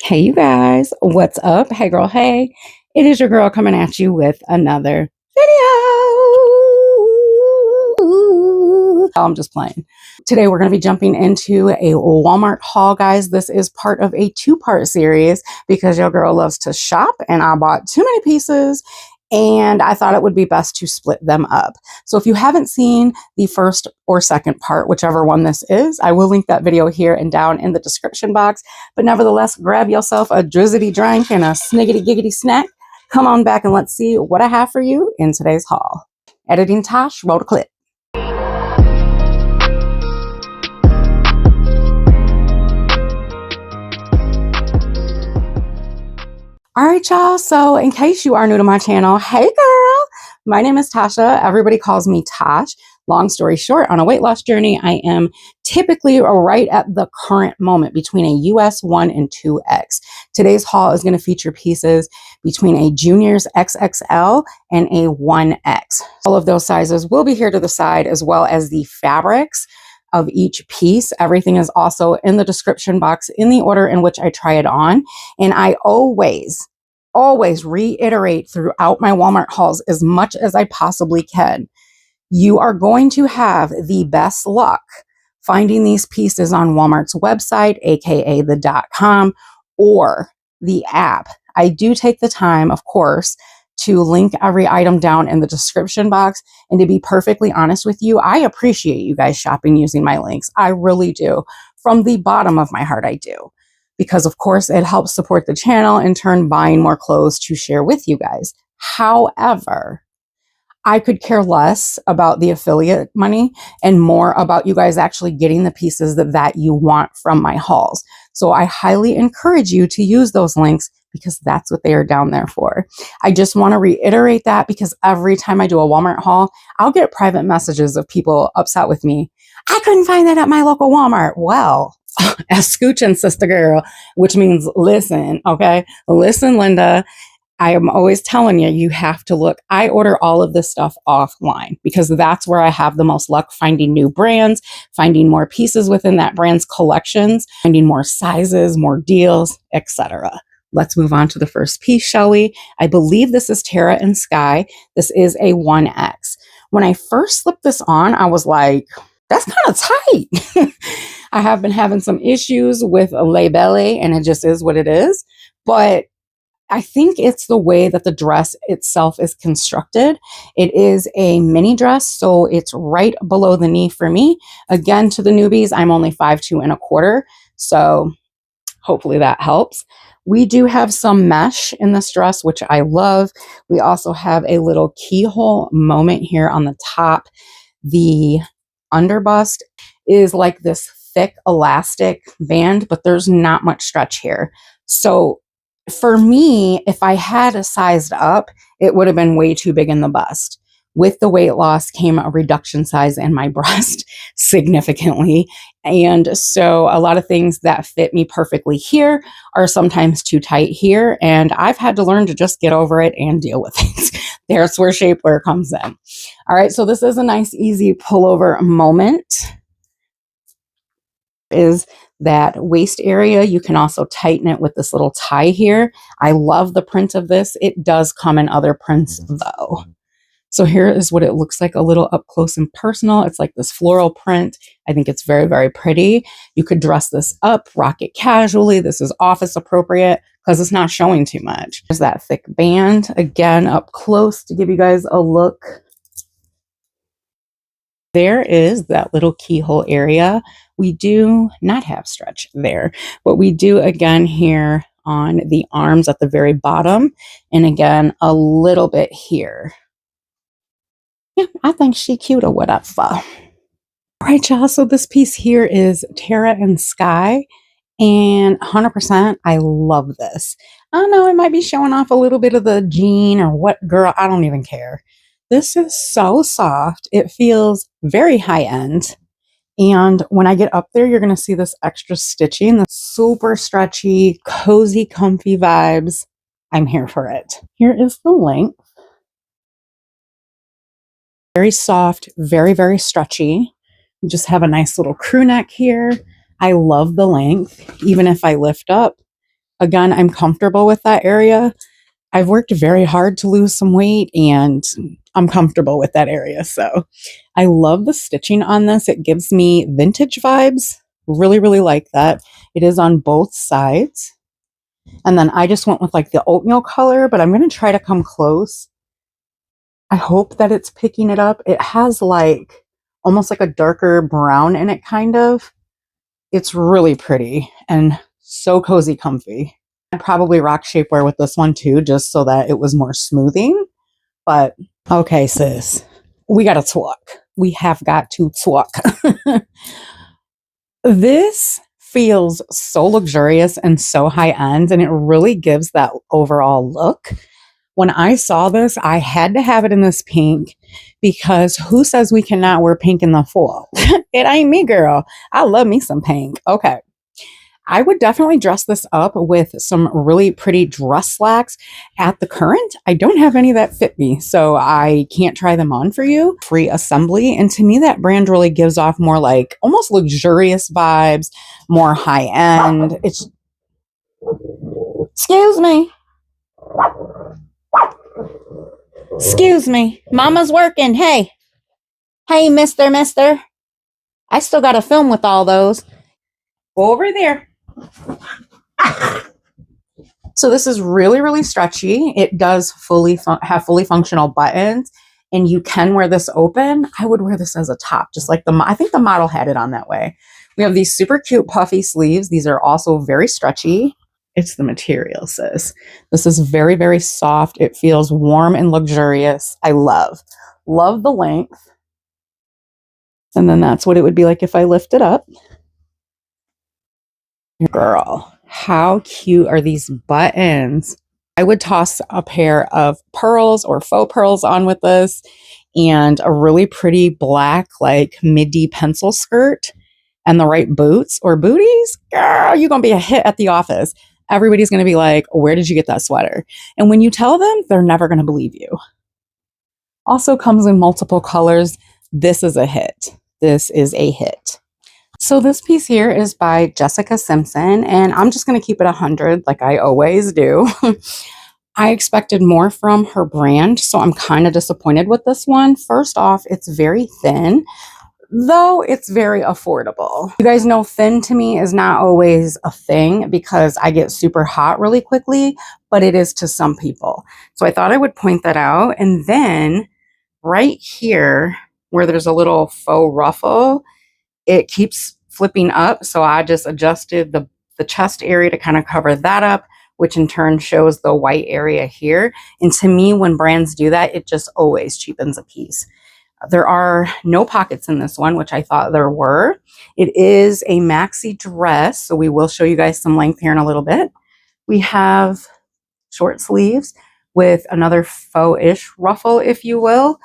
Hey, you guys, what's up? Hey, girl, hey, it is your girl coming at you with another video. I'm just playing. Today, we're going to be jumping into a Walmart haul, guys. This is part of a two-part series because your girl loves to shop and I bought too many pieces and I thought it would be best to split them up. So if you haven't seen the first or second part, whichever one this is, I will link that video here and down in the description box. But nevertheless, grab yourself a drizzity drink and a sniggity giggity snack. Come on back and let's see what I have for you in today's haul. Editing Tosh, roll the clip. All right, y'all. So in case you are new to my channel, hey girl, my name is Tasha. Everybody calls me Tosh. Long story short, on a weight loss journey, I am typically right at the current moment between a US 1 and 2X. Today's haul is going to feature pieces between a Junior's XXL and a 1X. All of those sizes will be here to the side, as well as the fabrics of each piece. Everything is also in the description box in the order in which I try it on. And I always reiterate throughout my Walmart hauls as much as I possibly can. You are going to have the best luck finding these pieces on Walmart's website, aka the .com or the app. I do take the time, of course, to link every item down in the description box. And to be perfectly honest with you, I appreciate you guys shopping using my links. I really do. From the bottom of my heart, I do. Because of course, it helps support the channel, in turn buying more clothes to share with you guys. However, I could care less about the affiliate money and more about you guys actually getting the pieces that you want from my hauls. So I highly encourage you to use those links because that's what they are down there for. I just want to reiterate that because every time I do a Walmart haul, I'll get private messages of people upset with me. I couldn't find that at my local Walmart. Well, as scooching sister girl, which means listen, okay? Listen, Linda. I am always telling you, you have to look. I order all of this stuff offline because that's where I have the most luck finding new brands, finding more pieces within that brand's collections, finding more sizes, more deals, etc. Let's move on to the first piece, shall we? I believe this is Terra and Sky. This is a 1X. When I first slipped this on, I was like, that's kind of tight. I have been having some issues with a lay belly and it just is what it is. But I think it's the way that the dress itself is constructed. It is a mini dress, so it's right below the knee for me. Again, to the newbies, I'm only 5'2¼ so hopefully that helps. We do have some mesh in this dress, which I love. We also have a little keyhole moment here on the top. The underbust is like this thick elastic band, but there's not much stretch here. So for me, if I had a sized up, it would have been way too big in the bust. With the weight loss came a reduction size in my breast significantly. And so a lot of things that fit me perfectly here are sometimes too tight here. And I've had to learn to just get over it and deal with it. There's where shapewear comes in. All right, so this is a nice, easy pullover moment. Is that waist area. You can also tighten it with this little tie here. I love the print of this. It does come in other prints though. So here is what it looks like a little up close and personal. It's like this floral print. I think it's very, very pretty. You could dress this up, rock it casually. This is office appropriate because it's not showing too much. There's that thick band again up close to give you guys a look. There is that little keyhole area. We do not have stretch there, but we do again here on the arms at the very bottom. And again, a little bit here. Yeah, I think she cute or whatever. All right, y'all. So this piece here is Terra and Sky. And 100%, I love this. I know it might be showing off a little bit of the jean or what, girl, I don't even care. This is so soft. It feels very high end. And when I get up there, you're going to see this extra stitching, the super stretchy, cozy, comfy vibes. I'm here for it. Here is the length. Very soft, very, very stretchy. You just have a nice little crew neck here. I love the length. Even if I lift up, Again, I'm comfortable with that area. I've worked very hard to lose some weight and I'm comfortable with that area. So I love the stitching on this. It gives me vintage vibes. Really, really like that. It is on both sides. And then I just went with like the oatmeal color, but I'm going to try to come close. I hope that it's picking it up. It has like almost like a darker brown in it, kind of. It's really pretty and so cozy, comfy. I'd probably rock shapewear with this one too, just so that it was more smoothing. But okay, sis, we got to talk. We have got to talk. This feels so luxurious and so high end, and it really gives that overall look. When I saw this, I had to have it in this pink because who says we cannot wear pink in the fall? It ain't me, girl. I love me some pink. Okay. I would definitely dress this up with some really pretty dress slacks. At the current, I don't have any that fit me, so I can't try them on for you. Free assembly. And to me, that brand really gives off more like almost luxurious vibes, more high end. It's, excuse me. Excuse me. Mama's working. Hey. Hey, mister. I still got to film with all those. Go over there. So this is really, really stretchy. It does have fully functional buttons, and you can wear this open. I would wear this as a top, just like I think the model had it on that way. We have these super cute puffy sleeves. These are also very stretchy. It's the material, sis. This is very, very soft. It feels warm and luxurious. I love the length. And then that's what it would be like if I lift it up. Girl, how cute are these buttons? I would toss a pair of pearls or faux pearls on with this and a really pretty black like midi pencil skirt and the right boots or booties. Girl, you're going to be a hit at the office. Everybody's going to be like, where did you get that sweater? And when you tell them, they're never going to believe you. Also comes in multiple colors. This is a hit. This is a hit. So this piece here is by Jessica Simpson, and I'm just going to keep it 100 like I always do. I expected more from her brand, so I'm kind of disappointed with this one. First off, it's very thin, though it's very affordable. You guys know thin to me is not always a thing because I get super hot really quickly, but it is to some people. So I thought I would point that out. And then right here where there's a little faux ruffle, it keeps flipping up. So I just adjusted the chest area to kind of cover that up, which in turn shows the white area here. And to me, when brands do that, it just always cheapens a piece. There are no pockets in this one, which I thought there were. It is a maxi dress, so we will show you guys some length here in a little bit. We have short sleeves with another faux-ish ruffle, if you will.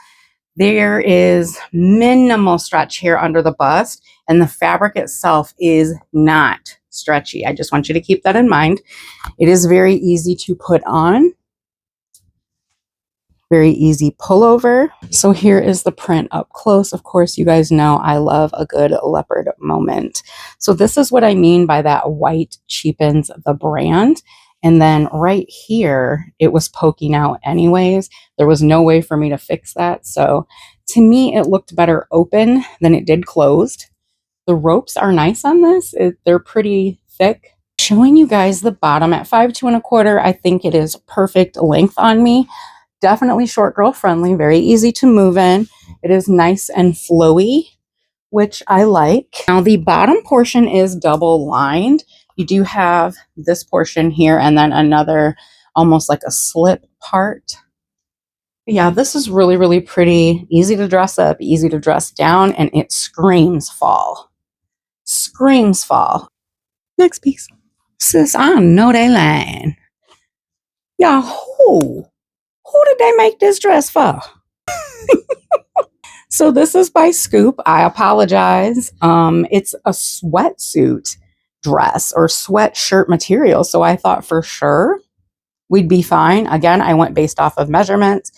There is minimal stretch here under the bust, and the fabric itself is not stretchy. I just want you to keep that in mind. It is very easy to put on. Very easy pullover. So here is the print up close. Of course, you guys know I love a good leopard moment. So this is what I mean by that white cheapens the brand. And then right here, it was poking out anyways. There was no way for me to fix that. So to me, it looked better open than it did closed. The ropes are nice on this. They're pretty thick. Showing you guys the bottom at 5'2" and a quarter. I think it is perfect length on me. Definitely short girl friendly, very easy to move in. It is nice and flowy, which I like. Now the bottom portion is double lined. You do have this portion here and then another almost like a slip part. Yeah, this is really, really pretty. Easy to dress up, easy to dress down, and it screams fall. Screams fall. Next piece. Sis, I know they lying. Y'all, who did they make this dress for? So this is by Scoop. I apologize. It's a sweatsuit dress or sweatshirt material. So I thought for sure we'd be fine. Again, I went based off of measurements.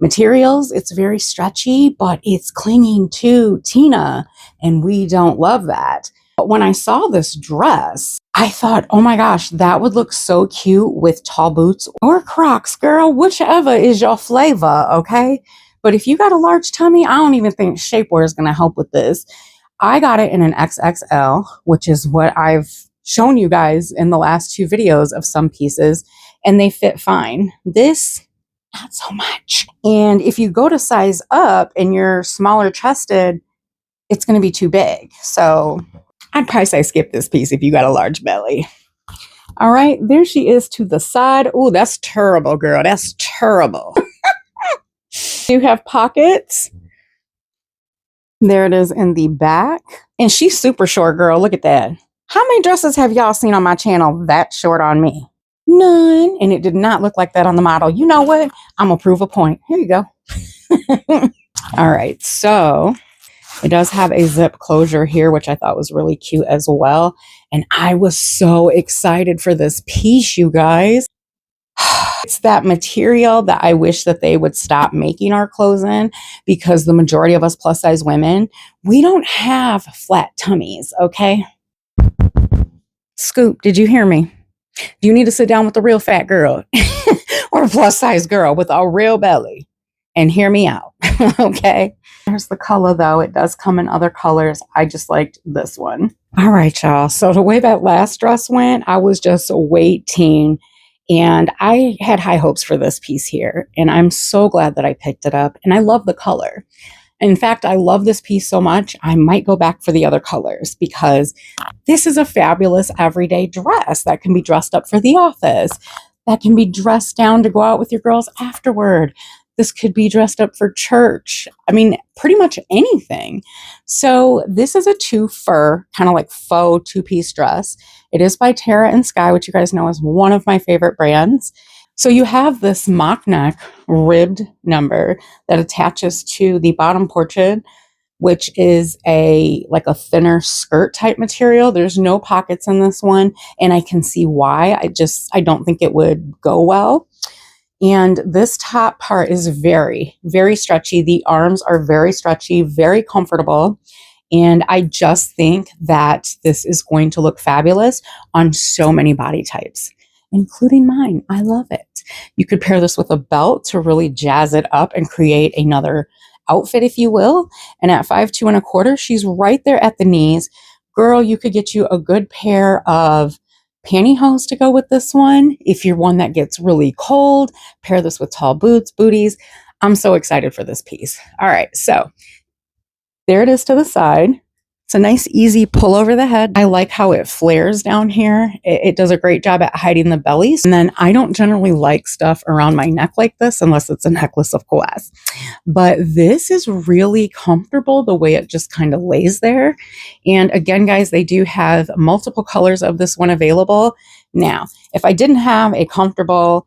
Materials, it's very stretchy, but it's clinging to Tina, and we don't love that. But when I saw this dress, I thought, oh my gosh, that would look so cute with tall boots or Crocs, girl, whichever is your flavor, okay? But if you got a large tummy, I don't even think shapewear is going to help with this. I got it in an XXL, which is what I've shown you guys in the last 2 videos of some pieces, and they fit fine. This, not so much. And if you go to size up and you're smaller chested, it's going to be too big. So I'd probably say skip this piece if you got a large belly. All right, there she is to the side. Oh, that's terrible, girl. That's terrible. You have pockets. There it is in the back. And she's super short, girl. Look at that. How many dresses have y'all seen on my channel that short on me? None. And it did not look like that on the model. You know what? I'm going to prove a point. Here you go. All right, so it does have a zip closure here, which I thought was really cute as well. And I was so excited for this piece, you guys. It's that material that I wish that they would stop making our clothes in, because the majority of us plus size women, we don't have flat tummies, okay? Scoop, did you hear me? You need to sit down with a real fat girl or a plus size girl with a real belly and hear me out, okay? Here's the color, though. It does come in other colors. I just liked this one. All right, y'all. So the way that last dress went, I was just waiting. And I had high hopes for this piece here. And I'm so glad that I picked it up. And I love the color. In fact, I love this piece so much, I might go back for the other colors, because this is a fabulous everyday dress that can be dressed up for the office, that can be dressed down to go out with your girls afterward. This could be dressed up for church. I mean, pretty much anything. So this is a 2 fur, kind of like faux 2-piece dress. It is by Terra and Sky, which you guys know is one of my favorite brands. So you have this mock neck ribbed number that attaches to the bottom portion, which is like a thinner skirt type material. There's no pockets in this one, and I can see why. I don't think it would go well. And this top part is very, very stretchy. The arms are very stretchy, very comfortable. And I just think that this is going to look fabulous on so many body types, including mine. I love it. You could pair this with a belt to really jazz it up and create another outfit, if you will. And at 5'2" and 1/4", she's right there at the knees. Girl, you could get you a good pair of pantyhose to go with this one. If you're one that gets really cold, pair this with tall boots, booties. I'm so excited for this piece. All right, so there it is to the side. It's a nice, easy pull over the head. I like how it flares down here. It does a great job at hiding the bellies. And then I don't generally like stuff around my neck like this, unless it's a necklace, of course. But this is really comfortable the way it just kind of lays there. And again, guys, they do have multiple colors of this one available. Now, if I didn't have a comfortable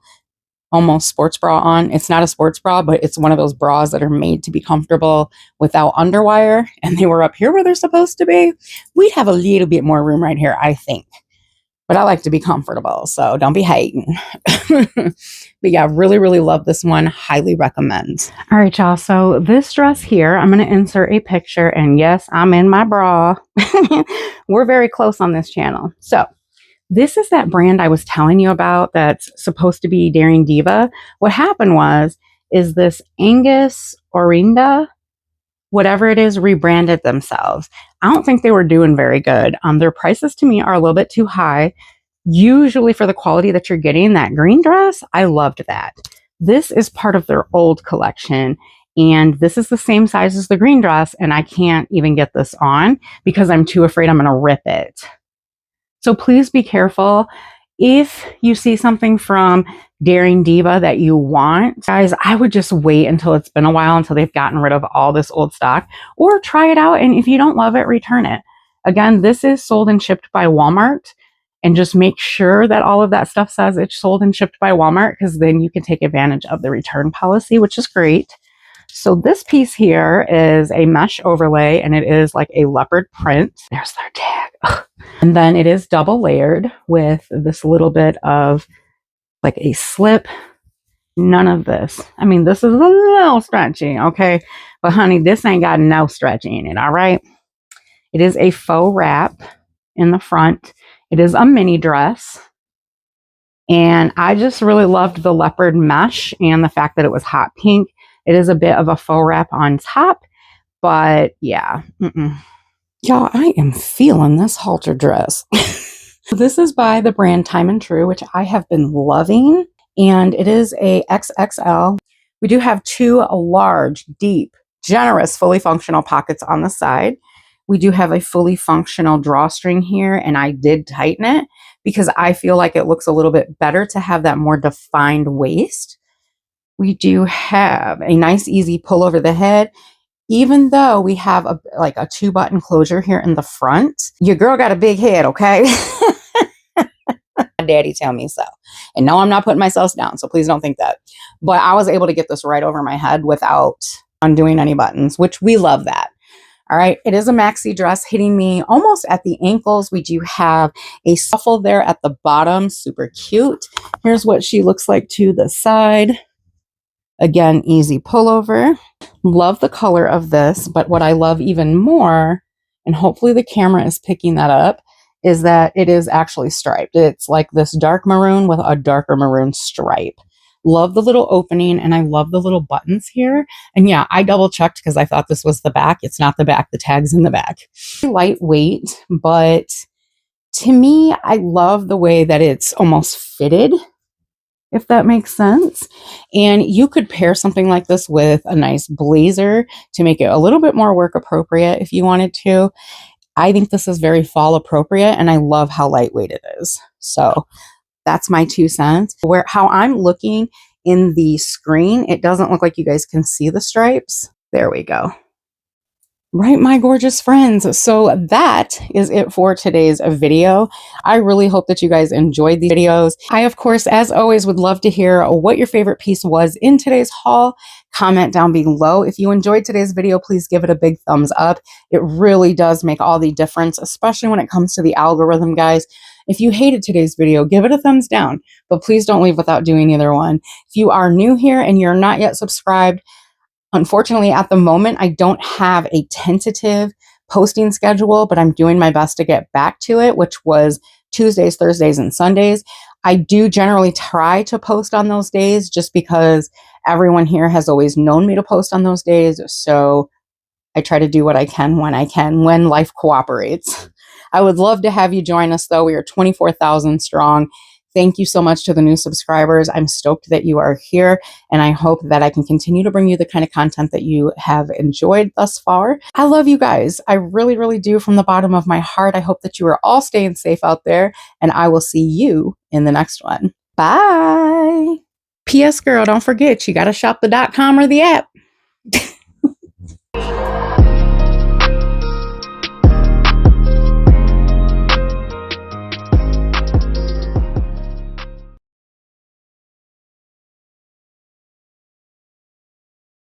almost sports bra on. It's not a sports bra, but it's one of those bras that are made to be comfortable without underwire, and they were up here where they're supposed to be. We'd have a little bit more room right here, I think. But I like to be comfortable, so don't be hating. But yeah, really, really love this one. Highly recommend. All right, y'all. So this dress here, I'm going to insert a picture, and yes, I'm in my bra. We're very close on this channel. So this is that brand I was telling you about that's supposed to be Daring Diva. What happened is this Angus Orinda, whatever it is, rebranded themselves. I don't think they were doing very good. Their prices to me are a little bit too high. Usually for the quality that you're getting, that green dress, I loved that. This is part of their old collection. And this is the same size as the green dress. And I can't even get this on because I'm too afraid I'm going to rip it. So please be careful. If you see something from Daring Diva that you want, guys, I would just wait until it's been a while, until they've gotten rid of all this old stock, or try it out. And if you don't love it, return it. Again, this is sold and shipped by Walmart, and just make sure that all of that stuff says it's sold and shipped by Walmart, because then you can take advantage of the return policy, which is great. So this piece here is a mesh overlay, and it is like a leopard print. There's their tag. Ugh. And then it is double layered with this little bit of like a slip. None of this. I mean, this is a little stretchy, okay? But honey, this ain't got no stretch in it, all right? It is a faux wrap. in the front. It is a mini dress. And I just really loved the leopard mesh and the fact that it was hot pink. It is a bit of a faux wrap on top, but yeah. Y'all, I am feeling this halter dress. This is by the brand Time and True, which I have been loving. And it is a XXL. We do have two large, deep, generous, fully functional pockets on the side. We do have a fully functional drawstring here, and I did tighten it because I feel like it looks a little bit better to have that more defined waist. We do have a nice, easy pull over the head. Even though we have a 2-button closure here in the front, your girl got a big head, okay? My daddy tell me so. And no, I'm not putting myself down, so please don't think that. But I was able to get this right over my head without undoing any buttons, which we love that. All right, it is a maxi dress hitting me almost at the ankles. We do have a suffle there at the bottom, super cute. Here's what she looks like to the side. Again, easy pullover. Love the color of this, but what I love even more, and hopefully the camera is picking that up, is that it is actually striped. It's like this dark maroon with a darker maroon stripe. Love the little opening, and I love the little buttons here. And yeah, I double checked because I thought this was the back. It's not the back. The tag's in the back. Lightweight, but to me, I love the way that it's almost fitted, if that makes sense. And you could pair something like this with a nice blazer to make it a little bit more work appropriate if you wanted to. I think this is very fall appropriate, and I love how lightweight it is. So that's my 2 cents. How I'm looking in the screen, it doesn't look like you guys can see the stripes. There we go. Right, my gorgeous friends. So that is it for today's video. I really hope that you guys enjoyed these videos. I, of course, as always, would love to hear what your favorite piece was in today's haul. Comment down below. If you enjoyed today's video, please give it a big thumbs up. It really does make all the difference, especially when it comes to the algorithm, guys. If you hated today's video, give it a thumbs down, but please don't leave without doing either one. If you are new here and you're not yet subscribed, unfortunately, at the moment, I don't have a tentative posting schedule, but I'm doing my best to get back to it, which was Tuesdays, Thursdays, and Sundays. I do generally try to post on those days just because everyone here has always known me to post on those days. So I try to do what I can, when life cooperates. I would love to have you join us, though. We are 24,000 strong. Thank you so much to the new subscribers. I'm stoked that you are here, and I hope that I can continue to bring you the kind of content that you have enjoyed thus far. I love you guys. I really, really do, from the bottom of my heart. I hope that you are all staying safe out there, and I will see you in the next one. Bye. P.S. girl, don't forget, you got to shop the .com or the app.